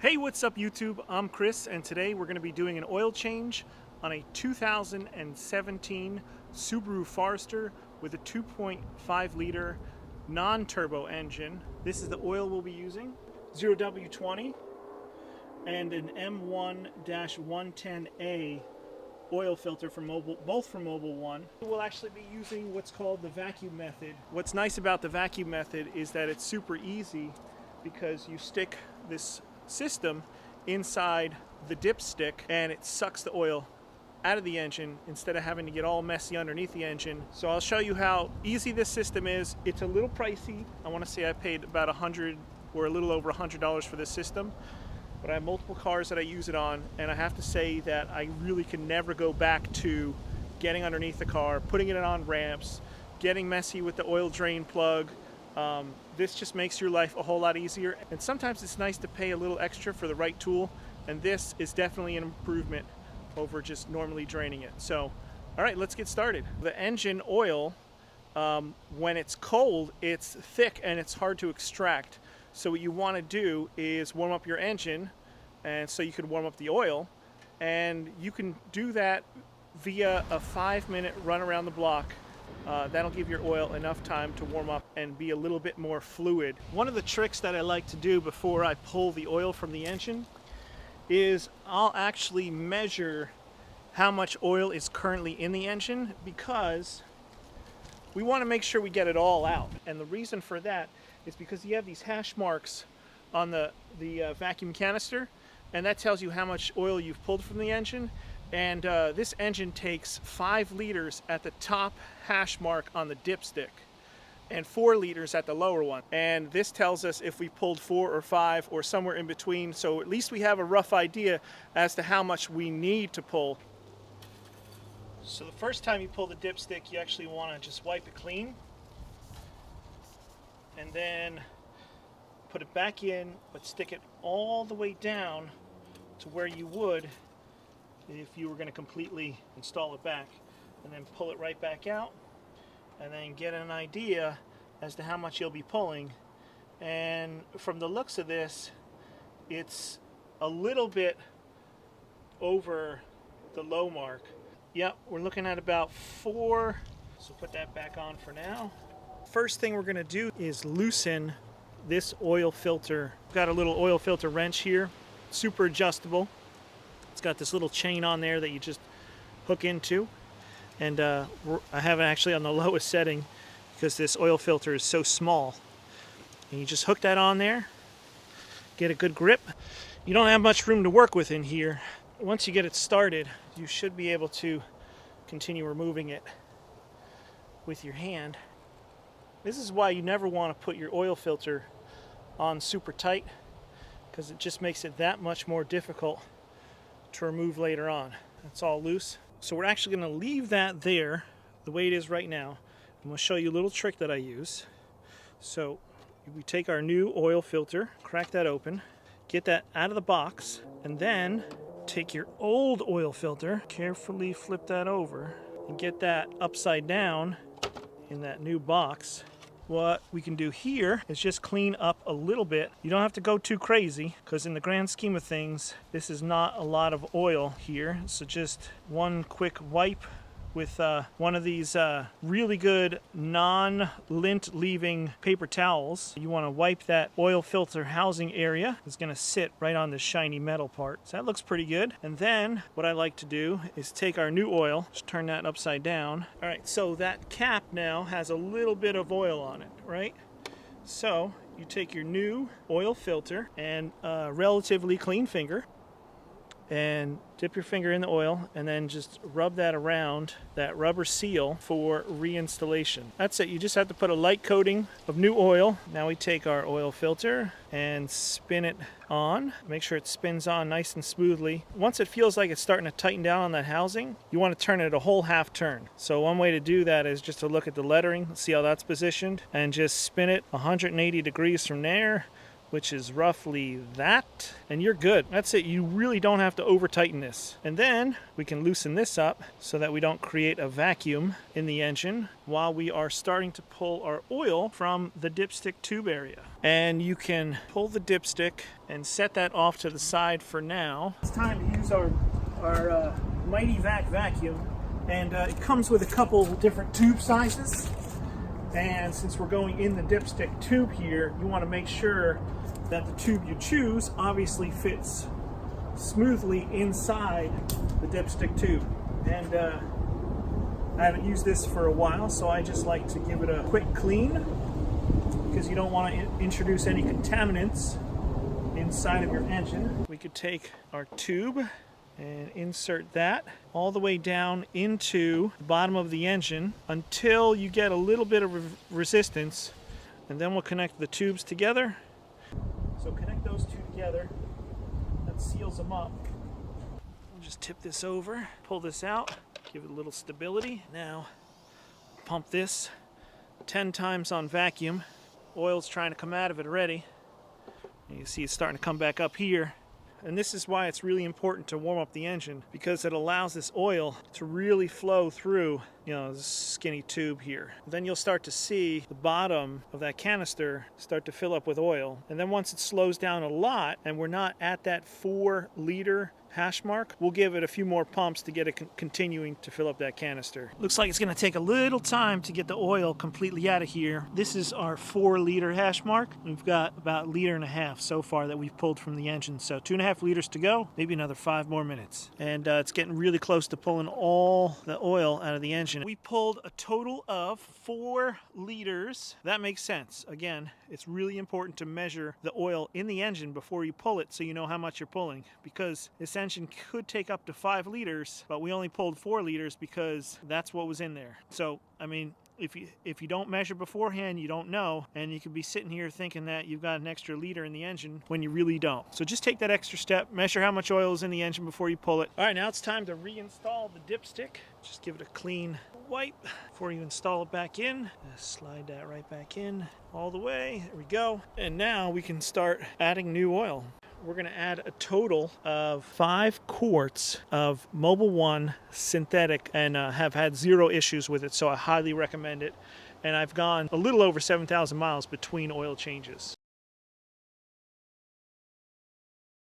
Hey, what's up YouTube? I'm Chris, and today we're going to be doing an oil change on a 2017 Subaru Forester with a 2.5 liter non-turbo engine. This is the oil we'll be using, 0W20 and an M1-110A oil filter from both from Mobil 1. We'll actually be using what's called the vacuum method. What's nice about the vacuum method is that it's super easy because you stick this system inside the dipstick and it sucks the oil out of the engine instead of having to get all messy underneath the engine. So I'll show you how easy this system is. It's a little pricey. I want to say I paid about $100 or a little over $100 for this system, but I have multiple cars that I use it on, and I have to say that I really can never go back to getting underneath the car, putting it on ramps, getting messy with the oil drain plug. This just makes your life a whole lot easier, and sometimes it's nice to pay a little extra for the right tool, and this is definitely an improvement over just normally draining it. So, all right, let's get started. The engine oil, when it's cold, it's thick and it's hard to extract. So what you want to do is warm up your engine, and so you can warm up the oil, and you can do that via a 5-minute run around the block. That'll give your oil enough time to warm up and be a little bit more fluid. One of the tricks that I like to do before I pull the oil from the engine is I'll actually measure how much oil is currently in the engine, because we want to make sure we get it all out. And the reason for that is because you have these hash marks on the vacuum canister, and that tells you how much oil you've pulled from the engine. And this engine takes 5 liters at the top hash mark on the dipstick and 4 liters at the lower one. And this tells us if we pulled 4 or 5 or somewhere in between, so at least we have a rough idea as to how much we need to pull. So the first time you pull the dipstick, you actually want to just wipe it clean and then put it back in, but stick it all the way down to where you would if you were going to completely install it back, and then pull it right back out, and then get an idea as to how much you'll be pulling. And from the looks of this, it's a little bit over the low mark. Yep, we're looking at about 4, so put that back on for now. First thing we're going to do is loosen this oil filter. Got a little oil filter wrench here, super adjustable. It's got this little chain on there that you just hook into, and I have it actually on the lowest setting because this oil filter is so small. And you just hook that on there, get a good grip. You don't have much room to work with in here. Once you get it started, you should be able to continue removing it with your hand. This is why you never want to put your oil filter on super tight, because it just makes it that much more difficult to remove later on. It's all loose. So we're actually going to leave that there the way it is right now. I'm going to show you a little trick that I use. So we take our new oil filter, crack that open, get that out of the box, and then take your old oil filter, carefully flip that over, and get that upside down in that new box. What we can do here is just clean up a little bit. You don't have to go too crazy, because in the grand scheme of things, this is not a lot of oil here. So just one quick wipe with one of these really good non-lint leaving paper towels. You want to wipe that oil filter housing area. It's going to sit right on the shiny metal part. So that looks pretty good. And then what I like to do is take our new oil, just turn that upside down. All right, so that cap now has a little bit of oil on it, right? So you take your new oil filter and a relatively clean finger, and dip your finger in the oil, and then just rub that around that rubber seal for reinstallation. That's it. You just have to put a light coating of new oil. Now we take our oil filter and spin it on. Make sure it spins on nice and smoothly. Once it feels like it's starting to tighten down on that housing, you want to turn it a whole half turn. So one way to do that is just to look at the lettering, see how that's positioned, and just spin it 180 degrees from there. which is roughly that, and you're good. That's it. You really don't have to over tighten this. And then we can loosen this up so that we don't create a vacuum in the engine while we are starting to pull our oil from the dipstick tube area. And you can pull the dipstick and set that off to the side for now. It's time to use our Mighty Vac vacuum, and it comes with a couple different tube sizes. And since we're going in the dipstick tube here, you want to make sure that the tube you choose obviously fits smoothly inside the dipstick tube. And I haven't used this for a while, so I just like to give it a quick clean, because you don't want to introduce any contaminants inside of your engine. We could take our tube and insert that all the way down into the bottom of the engine until you get a little bit of resistance, and then we'll connect the tubes together. So connect those two together. That seals them up. We'll just tip this over, pull this out, give it a little stability. Now pump this 10 times on vacuum. Oil's trying to come out of it already. You can see it's starting to come back up here. And this is why it's really important to warm up the engine, because it allows this oil to really flow through, this skinny tube here. Then you'll start to see the bottom of that canister start to fill up with oil. And then once it slows down a lot and we're not at that 4-liter hash mark, we'll give it a few more pumps to get it continuing to fill up that canister. Looks like it's going to take a little time to get the oil completely out of here. This is our 4-liter hash mark. We've got about 1.5 liters so far that we've pulled from the engine, so 2.5 liters to go, maybe another 5 more minutes. And it's getting really close to pulling all the oil out of the engine. We pulled a total of 4 liters. That makes sense. Again, it's really important to measure the oil in the engine before you pull it, so you know how much you're pulling, because this engine could take up to 5 liters, but we only pulled 4 liters because that's what was in there. So, I mean, if you don't measure beforehand, you don't know, and you could be sitting here thinking that you've got an extra liter in the engine when you really don't. So just take that extra step, measure how much oil is in the engine before you pull it. All right, now it's time to reinstall the dipstick. Just give it a clean wipe before you install it back in. Just slide that right back in all the way. There we go. And now we can start adding new oil. We're going to add a total of 5 quarts of Mobil 1 synthetic, and have had 0 issues with it, so I highly recommend it. And I've gone a little over 7,000 miles between oil changes.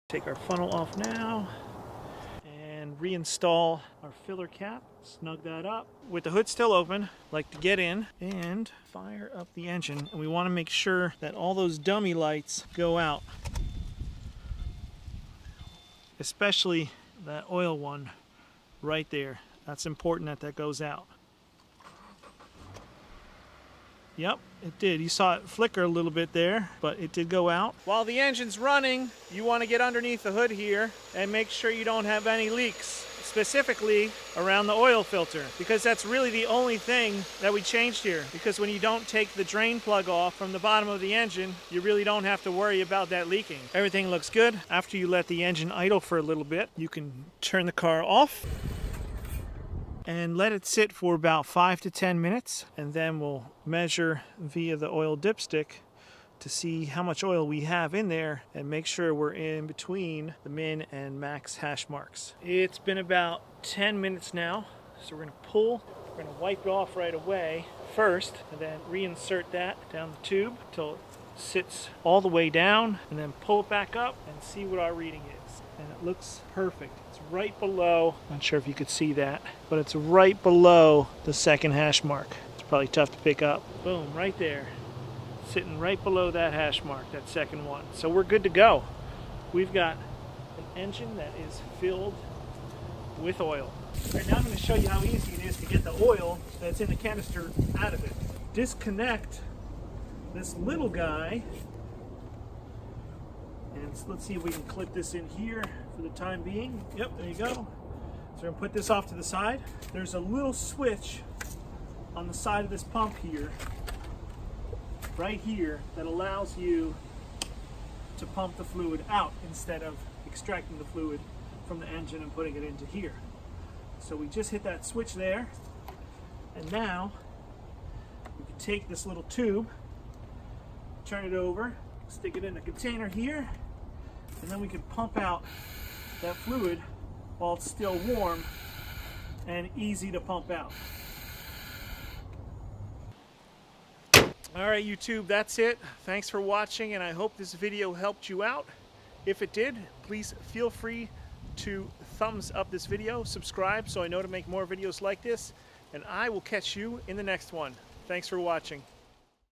Take our funnel off now and reinstall our filler cap. Snug that up. With the hood still open, like to get in and fire up the engine. And we want to make sure that all those dummy lights go out, especially that oil one right there. That's important that goes out. Yep, it did. You saw it flicker a little bit there, but it did go out. While the engine's running, you want to get underneath the hood here and make sure you don't have any leaks, specifically around the oil filter, because that's really the only thing that we changed here. Because when you don't take the drain plug off from the bottom of the engine, you really don't have to worry about that leaking. Everything looks good. After you let the engine idle for a little bit, you can turn the car off and let it sit for about 5 to 10 minutes, and then we'll measure via the oil dipstick to see how much oil we have in there and make sure we're in between the min and max hash marks. It's been about 10 minutes now, so we're going to pull. We're going to wipe it off right away first, and then reinsert that down the tube until it sits all the way down, and then pull it back up and see what our reading is. And it looks perfect. It's right below, not sure if you could see that, but it's right below the second hash mark. It's probably tough to pick up. Boom, right there. Sitting right below that hash mark, that second one. So we're good to go. We've got an engine that is filled with oil. All right, now I'm going to show you how easy it is to get the oil that's in the canister out of it. Disconnect this little guy, and let's see if we can clip this in here for the time being. Yep, there you go. So we're going to put this off to the side. There's a little switch on the side of this pump here, right here, that allows you to pump the fluid out instead of extracting the fluid from the engine and putting it into here. So we just hit that switch there, and now we can take this little tube, turn it over, Stick it in the container here, and then we can pump out that fluid while it's still warm and easy to pump out. Alright YouTube, that's it. Thanks for watching, and I hope this video helped you out. If it did, please feel free to thumbs up this video, subscribe so I know to make more videos like this, and I will catch you in the next one. Thanks for watching.